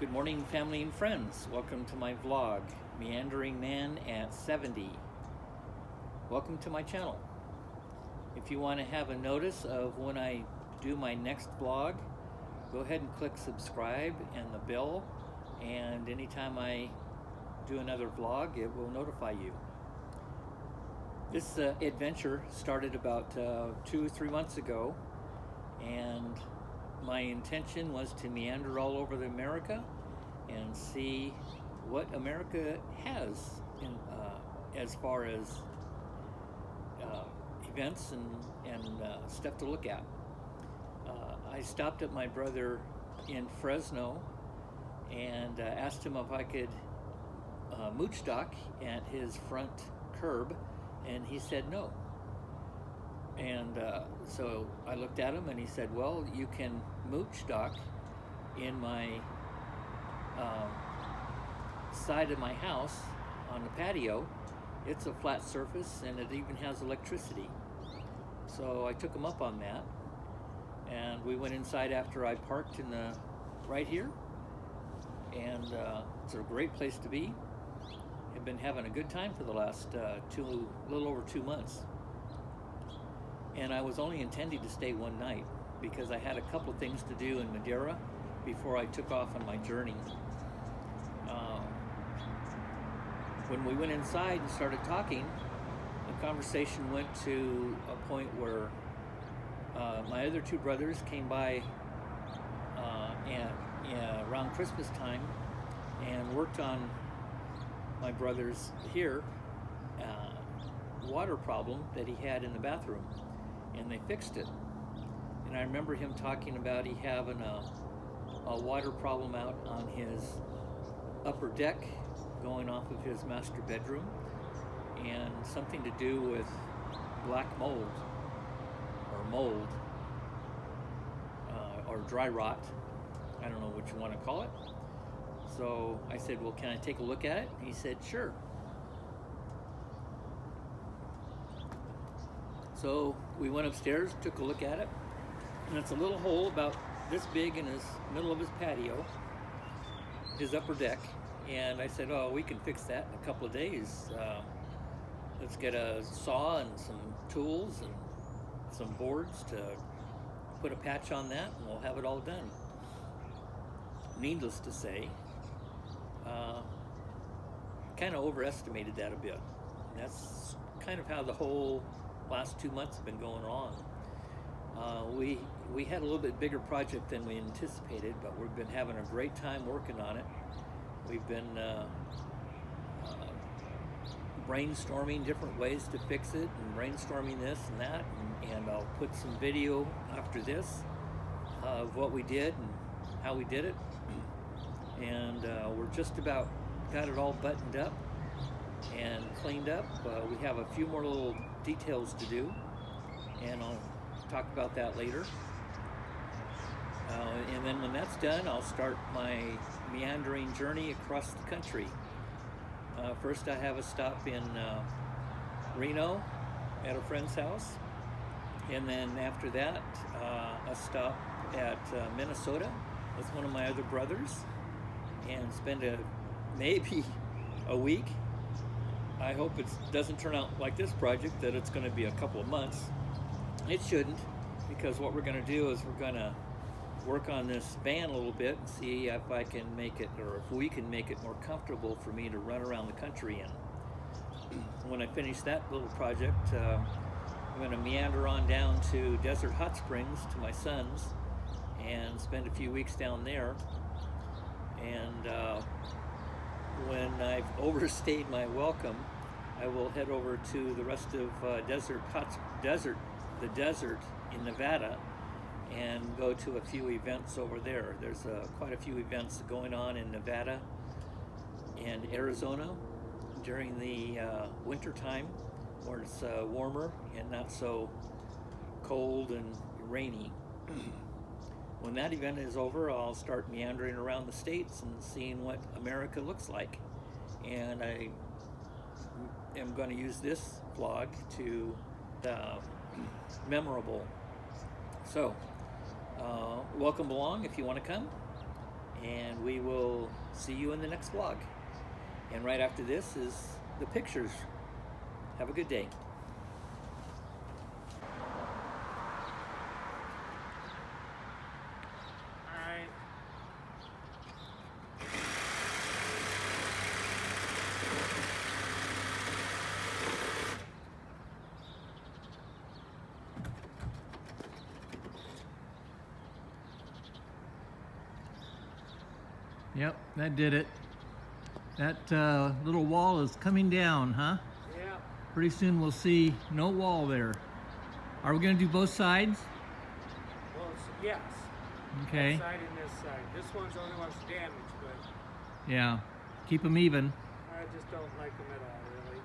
Good morning, family and friends. Welcome to my vlog, Meandering Man at 70. Welcome to my channel. If you want to have a notice of when I do my next vlog, go ahead and click subscribe and the bell, and anytime I do another vlog, it will notify you. This adventure started about 2 or 3 months ago, and my intention was to meander all over America and see what America has in, as far as events and stuff to look at. I stopped at my brother in Fresno and asked him if I could Muchdocking at his front curb, and he said no. And so I looked at him and he said, well, you can Muchdocking in my side of my house on the patio. It's a flat surface and it even has electricity. So I took him up on that, and we went inside after I parked in the right here, and it's a great place to be. I've been having a good time for the last little over 2 months. And I was only intending to stay one night because I had a couple of things to do in Madera before I took off on my journey. When we went inside and started talking, the conversation went to a point where my other two brothers came by around Christmas time and worked on my brother's water problem that he had in the bathroom, and they fixed it. And I remember him talking about he having a water problem out on his upper deck going off of his master bedroom, and something to do with black mold or dry rot. I don't know what you want to call it. So I said, well, can I take a look at it? He said, sure. So we went upstairs, took a look at it, and it's a little hole about this big in his middle of his patio, his upper deck. And I said, oh, we can fix that in a couple of days. Let's get a saw and some tools and some boards to put a patch on that, and we'll have it all done. Needless to say, kind of overestimated that a bit. And that's kind of how the whole last 2 months have been going on. We had a little bit bigger project than we anticipated, but we've been having a great time working on it. We've been brainstorming different ways to fix it, and brainstorming this and that, and I'll put some video after this of what we did and how we did it. And we're just about got it all buttoned up and cleaned up. We have a few more little details to do, and I'll talk about that later. And then when that's done, I'll start my meandering journey across the country. First I have a stop in Reno at a friend's house, and then after that a stop at Minnesota with one of my other brothers, and spend maybe a week. I hope it doesn't turn out like this project, that it's going to be a couple of months. It shouldn't, because what we're going to do is we're going to work on this van a little bit and see if I can make it, or if we can make it more comfortable for me to run around the country in. When I finish that little project, I'm going to meander on down to Desert Hot Springs to my son's and spend a few weeks down there. And when I've overstayed my welcome, I will head over to the rest of the desert in Nevada, and go to a few events over there. There's quite a few events going on in Nevada and Arizona during the winter time, where it's warmer and not so cold and rainy. When that event is over, I'll start meandering around the states and seeing what America looks like. And I am going to use this vlog to memorable. So welcome along if you want to come, and we will see you in the next vlog. And right after this is the pictures. Have a good day. Yep, that did it. That little wall is coming down, huh? Yeah. Pretty soon we'll see no wall there. Are we going to do both sides? Well, yes. Okay. That side and this side. This one's the only one's damaged, but Yeah. Keep them even. I just don't like them at all, really.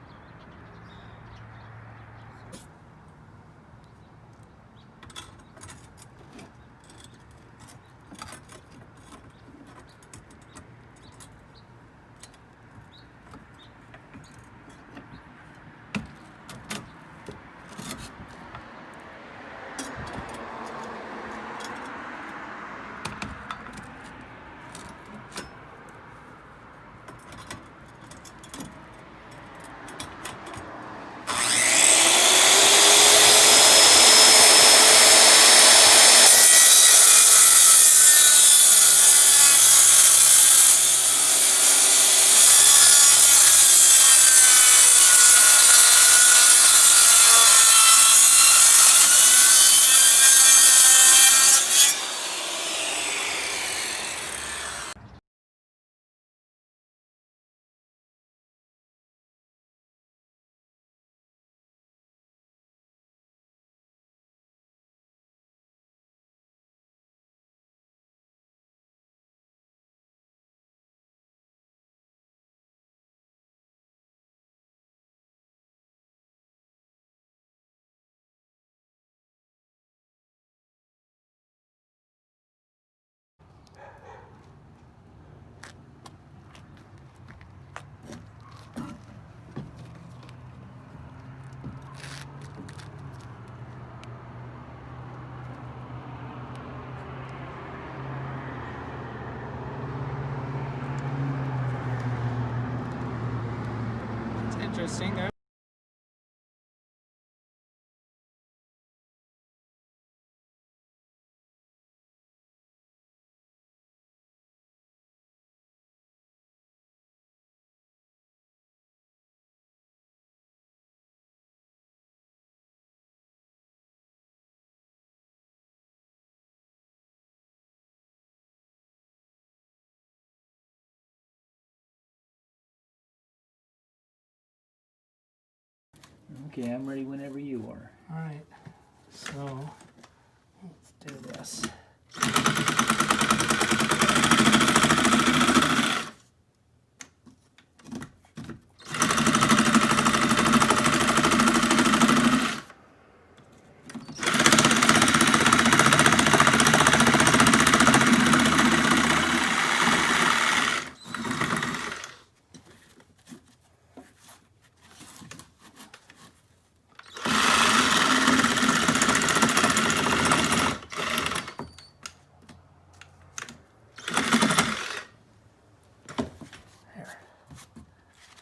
It's interesting. Okay, I'm ready whenever you are. All right. So let's do this.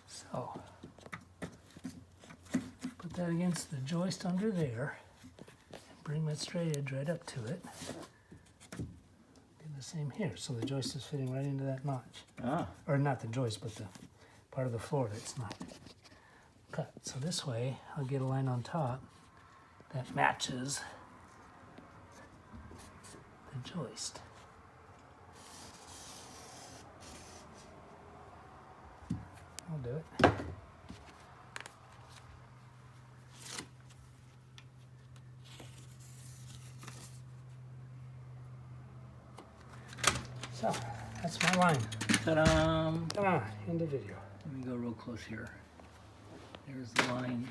So put that against the joist under there and bring that straight edge right up to it. Do the same here. So the joist is fitting right into that notch. Ah. Or not the joist, but the part of the floor that's not cut. So this way I'll get a line on top that matches the joist. I'll do it. So, that's my line. Ta-da! End the video. Let me go real close here. There's the line.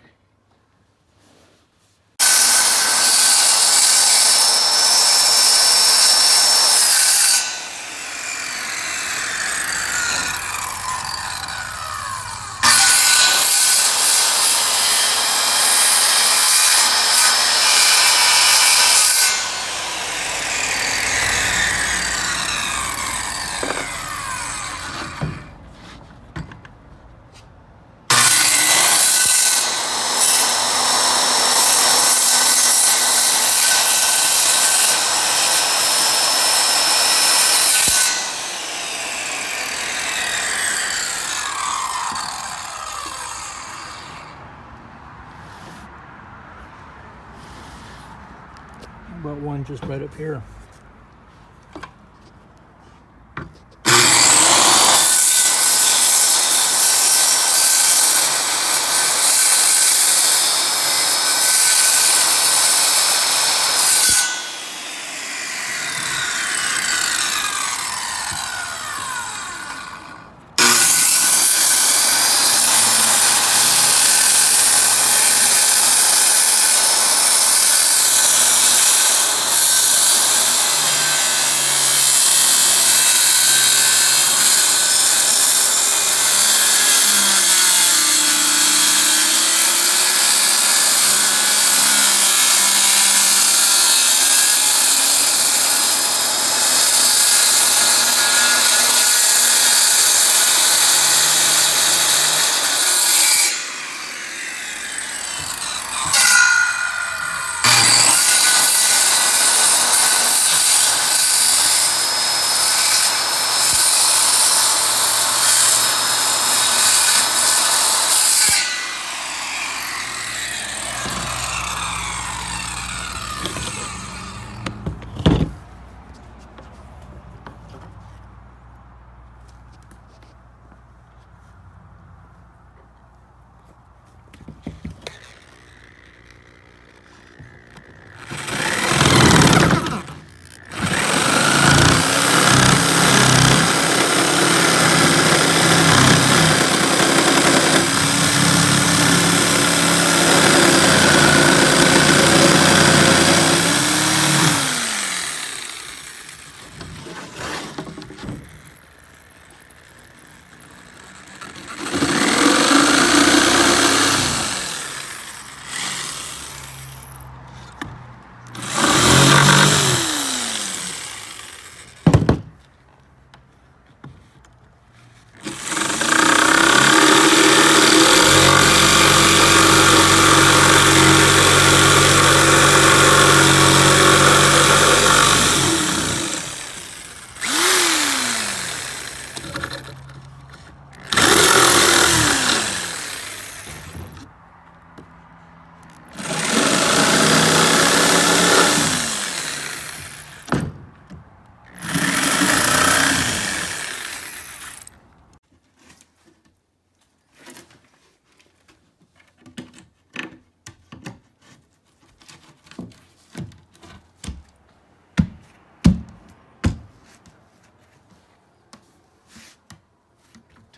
one just right up here.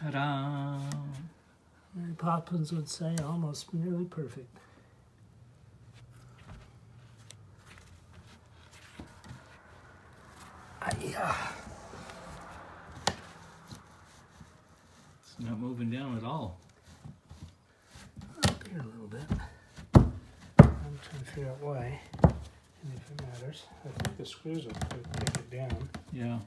Ta-da! Mary Poppins would say almost nearly perfect. It's not moving down at all. Up here a little bit. I'm trying to figure out why, and if it matters. I think the screws will take it down. Yeah.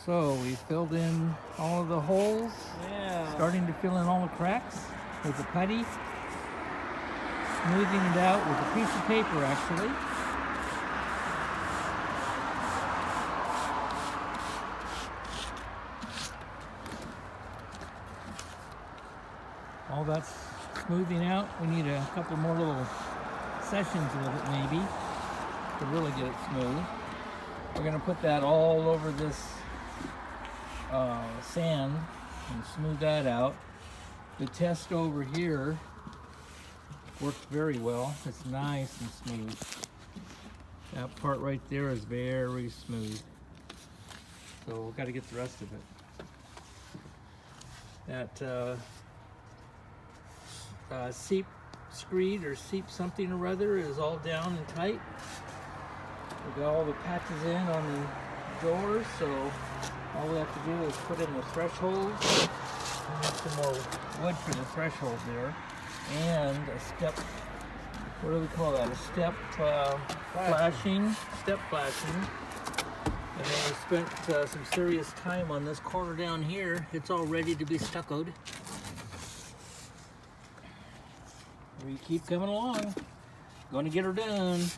So we filled in all of the holes, Yeah. starting to fill in all the cracks with the putty, smoothing it out with a piece of paper actually. All that's smoothing out. We need a couple more little sessions with it maybe to really get it smooth. We're going to put that all over this sand and smooth that out. The test over here works very well. It's nice and smooth. That part right there is very smooth. So we've got to get the rest of it. That seep screed or seep something or other is all down and tight. We got all the patches in on the doors, so all we have to do is put in the thresholds. We need some more wood for the threshold there, and a step. What do we call that? A step flashing. Step flashing. And then we spent some serious time on this corner down here. It's all ready to be stuccoed. We keep coming along. Going to get her done.